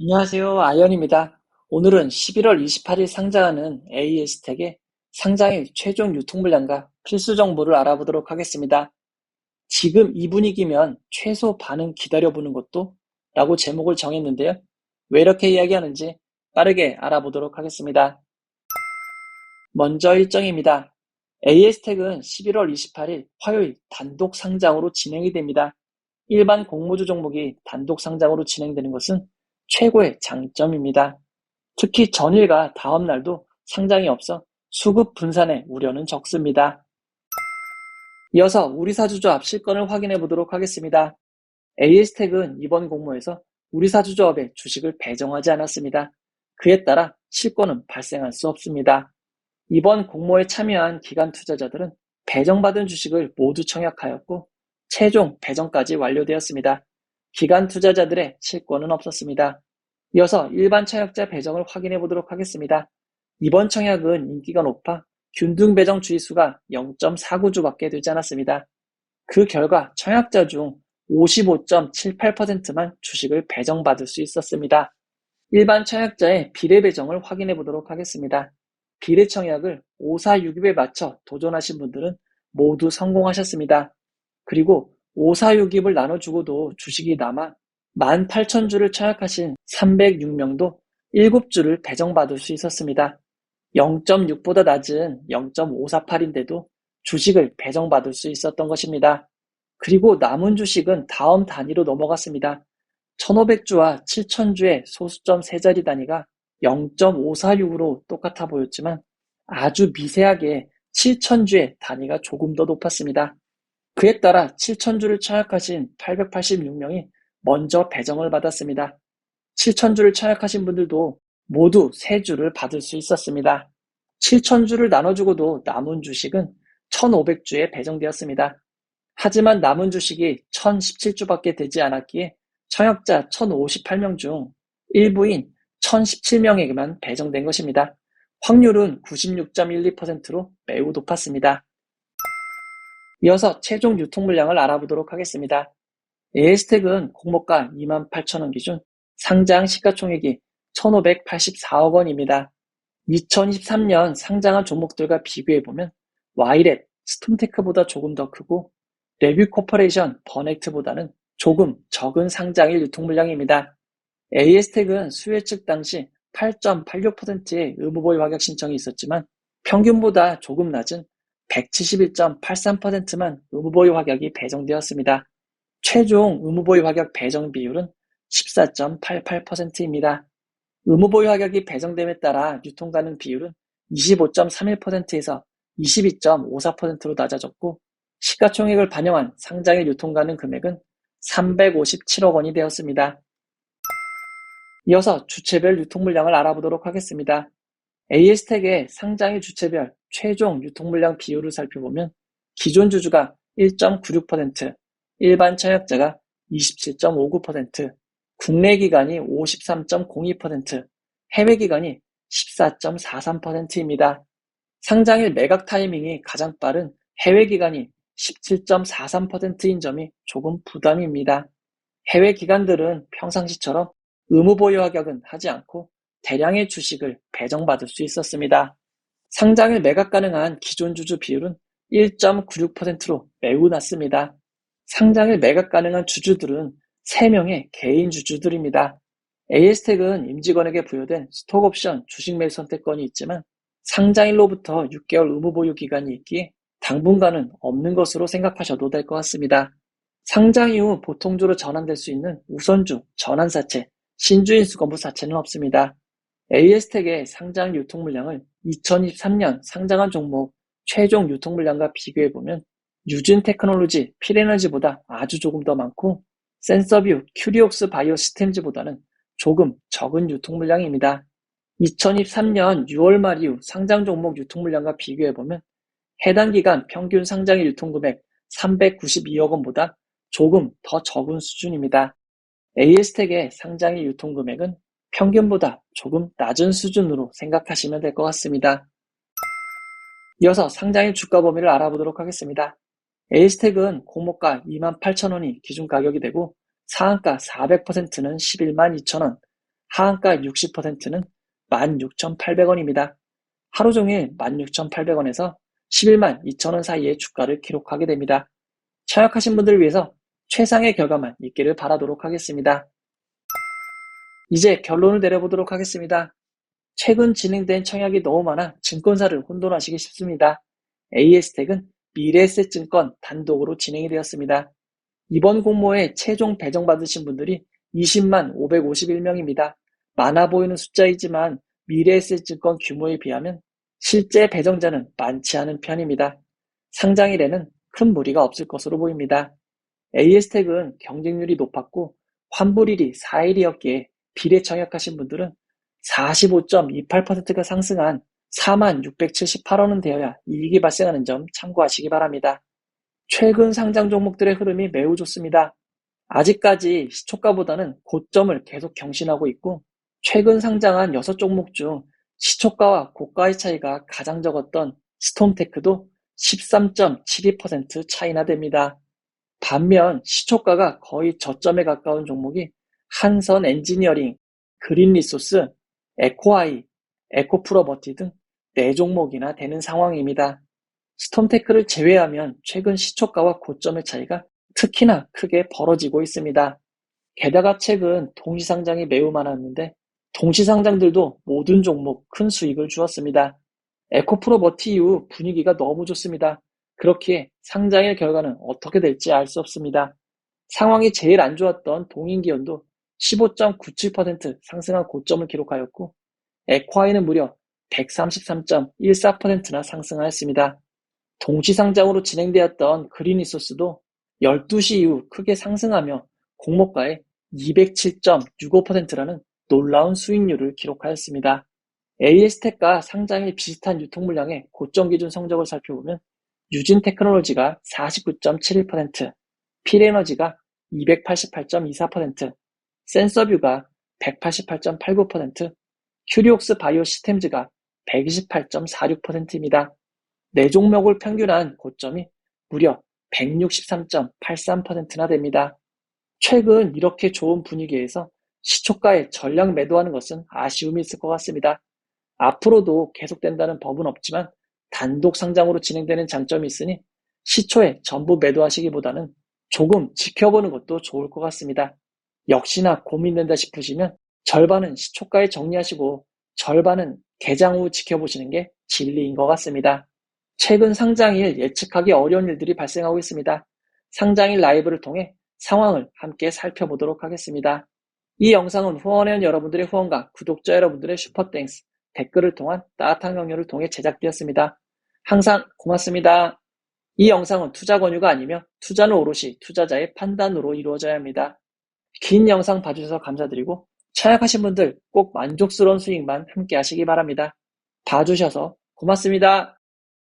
안녕하세요. 아이언입니다. 오늘은 11월 28일 상장하는 AS텍의 상장일 최종 유통 물량과 필수 정보를 알아보도록 하겠습니다. 지금 이 분위기면 최소 반은 기다려보는 것도 라고 제목을 정했는데요. 왜 이렇게 이야기하는지 빠르게 알아보도록 하겠습니다. 먼저 일정입니다. AS텍은 11월 28일 화요일 단독 상장으로 진행이 됩니다. 일반 공모주 종목이 단독 상장으로 진행되는 것은 최고의 장점입니다. 특히 전일과 다음 날도 상장이 없어 수급 분산의 우려는 적습니다. 이어서 우리사주조합 실권을 확인해 보도록 하겠습니다. AS텍은 이번 공모에서 우리사주조합의 주식을 배정하지 않았습니다. 그에 따라 실권은 발생할 수 없습니다. 이번 공모에 참여한 기관 투자자들은 배정받은 주식을 모두 청약하였고 최종 배정까지 완료되었습니다. 기관 투자자들의 실권은 없었습니다. 이어서 일반 청약자 배정을 확인해 보도록 하겠습니다. 이번 청약은 인기가 높아 균등 배정 주의수가 0.49주밖에 되지 않았습니다. 그 결과 청약자 중 55.78%만 주식을 배정받을 수 있었습니다. 일반 청약자의 비례 배정을 확인해 보도록 하겠습니다. 비례 청약을 5462에 맞춰 도전하신 분들은 모두 성공하셨습니다. 그리고 5462을 나눠주고도 주식이 남아 18,000주를 청약하신 306명도 7주를 배정받을 수 있었습니다. 0.6보다 낮은 0.548인데도 주식을 배정받을 수 있었던 것입니다. 그리고 남은 주식은 다음 단위로 넘어갔습니다. 1500주와 7000주의 소수점 세자리 단위가 0.546으로 똑같아 보였지만 아주 미세하게 7000주의 단위가 조금 더 높았습니다. 그에 따라 7000주를 청약하신 886명이 먼저 배정을 받았습니다. 7000주를 청약하신 분들도 모두 3주를 받을 수 있었습니다. 7000주를 나눠주고도 남은 주식은 1500주에 배정되었습니다. 하지만 남은 주식이 1017주밖에 되지 않았기에 청약자 1058명 중 일부인 1017명에게만 배정된 것입니다. 확률은 96.12%로 매우 높았습니다. 이어서 최종 유통 물량을 알아보도록 하겠습니다. AS텍은 공모가 28,000원 기준 상장 시가총액이 1,584억 원입니다. 2023년 상장한 종목들과 비교해보면 와이렛, 스톰테크보다 조금 더 크고 레뷰코퍼레이션, 버넥트보다는 조금 적은 상장일 유통 물량입니다. AS텍은 수요 측 당시 8.86%의 의무보유 확약 신청이 있었지만 평균보다 조금 낮은 171.83%만 의무보유 확약이 배정되었습니다. 최종 의무보유 확약 배정 비율은 14.88%입니다. 의무보유 확약이 배정됨에 따라 유통 가능 비율은 25.31%에서 22.54%로 낮아졌고 시가총액을 반영한 상장일 유통 가능 금액은 357억 원이 되었습니다. 이어서 주체별 유통 물량을 알아보도록 하겠습니다. AS텍의 상장일 주체별 최종 유통 물량 비율을 살펴보면 기존 주주가 1.96%, 일반 청약자가 27.59%, 국내 기관이 53.02%, 해외 기관이 14.43%입니다. 상장일 매각 타이밍이 가장 빠른 해외 기관이 17.43%인 점이 조금 부담입니다. 해외 기관들은 평상시처럼 의무보유 확약은 하지 않고 대량의 주식을 배정받을 수 있었습니다. 상장일 매각 가능한 기존 주주 비율은 1.96%로 매우 낮습니다. 상장일 매각 가능한 주주들은 3명의 개인 주주들입니다. AS텍은 임직원에게 부여된 스톡옵션 주식 매수 선택권이 있지만 상장일로부터 6개월 의무 보유 기간이 있기에 당분간은 없는 것으로 생각하셔도 될 것 같습니다. 상장 이후 보통주로 전환될 수 있는 우선주, 전환사채, 신주인수거부 사채는 없습니다. AS텍의 상장 유통 물량을 2023년 상장한 종목 최종 유통 물량과 비교해보면 유진 테크놀로지, 필에너지보다 아주 조금 더 많고 센서뷰, 큐리옥스 바이오 시스템즈보다는 조금 적은 유통 물량입니다. 2023년 6월 말 이후 상장 종목 유통 물량과 비교해보면 해당 기간 평균 상장일 유통금액 392억 원보다 조금 더 적은 수준입니다. AS텍의 상장일 유통금액은 평균보다 조금 낮은 수준으로 생각하시면 될 것 같습니다. 이어서 상장일 주가 범위를 알아보도록 하겠습니다. AS텍은 공모가 28,000원이 기준 가격이 되고 상한가 400%는 112,000원, 하한가 60%는 16,800원입니다. 하루 종일 16,800원에서 11만 2천원 사이의 주가를 기록하게 됩니다. 청약하신 분들을 위해서 최상의 결과만 있기를 바라도록 하겠습니다. 이제 결론을 내려보도록 하겠습니다. 최근 진행된 청약이 너무 많아 증권사를 혼돈하시기 쉽습니다. AS텍은 미래에셋증권 단독으로 진행이 되었습니다. 이번 공모에 최종 배정받으신 분들이 20만 551명입니다. 많아 보이는 숫자이지만 미래에셋증권 규모에 비하면 실제 배정자는 많지 않은 편입니다. 상장일에는 큰 무리가 없을 것으로 보입니다. AS텍은 경쟁률이 높았고 환불일이 4일이었기에 비례 청약하신 분들은 45.28%가 상승한 4678원은 되어야 이익이 발생하는 점 참고하시기 바랍니다. 최근 상장 종목들의 흐름이 매우 좋습니다. 아직까지 시초가보다는 고점을 계속 경신하고 있고 최근 상장한 6종목 중 시초가와 고가의 차이가 가장 적었던 스톰테크도 13.72% 차이나 됩니다. 반면 시초가가 거의 저점에 가까운 종목이 한선 엔지니어링, 그린리소스, 에코아이, 에코프로버티 등 4종목이나 되는 상황입니다. 스톰테크를 제외하면 최근 시초가와 고점의 차이가 특히나 크게 벌어지고 있습니다. 게다가 최근 동시상장이 매우 많았는데 동시상장들도 모든 종목 큰 수익을 주었습니다. 에코프로버티 이후 분위기가 너무 좋습니다. 그렇기에 상장일 결과는 어떻게 될지 알 수 없습니다. 상황이 제일 안 좋았던 동인기업도 15.97% 상승한 고점을 기록하였고 에코아이는 무려 133.14%나 상승하였습니다. 동시상장으로 진행되었던 그린리소스도 12시 이후 크게 상승하며 공모가의 207.65%라는 놀라운 수익률을 기록하였습니다. AS텍과 상장일 비슷한 유통물량의 고점 기준 성적을 살펴보면 유진테크놀로지가 49.71%, 필에너지가 288.24%, 센서뷰가 188.89%, 큐리옥스 바이오 시스템즈가 128.46%입니다. 4종목을 평균한 고점이 무려 163.83%나 됩니다. 최근 이렇게 좋은 분위기에서 시초가에 전량 매도하는 것은 아쉬움이 있을 것 같습니다. 앞으로도 계속된다는 법은 없지만 단독 상장으로 진행되는 장점이 있으니 시초에 전부 매도하시기보다는 조금 지켜보는 것도 좋을 것 같습니다. 역시나 고민된다 싶으시면 절반은 시초가에 정리하시고 절반은 개장 후 지켜보시는 게 진리인 것 같습니다. 최근 상장일 예측하기 어려운 일들이 발생하고 있습니다. 상장일 라이브를 통해 상황을 함께 살펴보도록 하겠습니다. 이 영상은 후원회원 여러분들의 후원과 구독자 여러분들의 슈퍼땡스, 댓글을 통한 따뜻한 격려를 통해 제작되었습니다. 항상 고맙습니다. 이 영상은 투자 권유가 아니며 투자는 오롯이 투자자의 판단으로 이루어져야 합니다. 긴 영상 봐주셔서 감사드리고 청약하신 분들 꼭 만족스러운 수익만 함께 하시기 바랍니다. 봐주셔서 고맙습니다.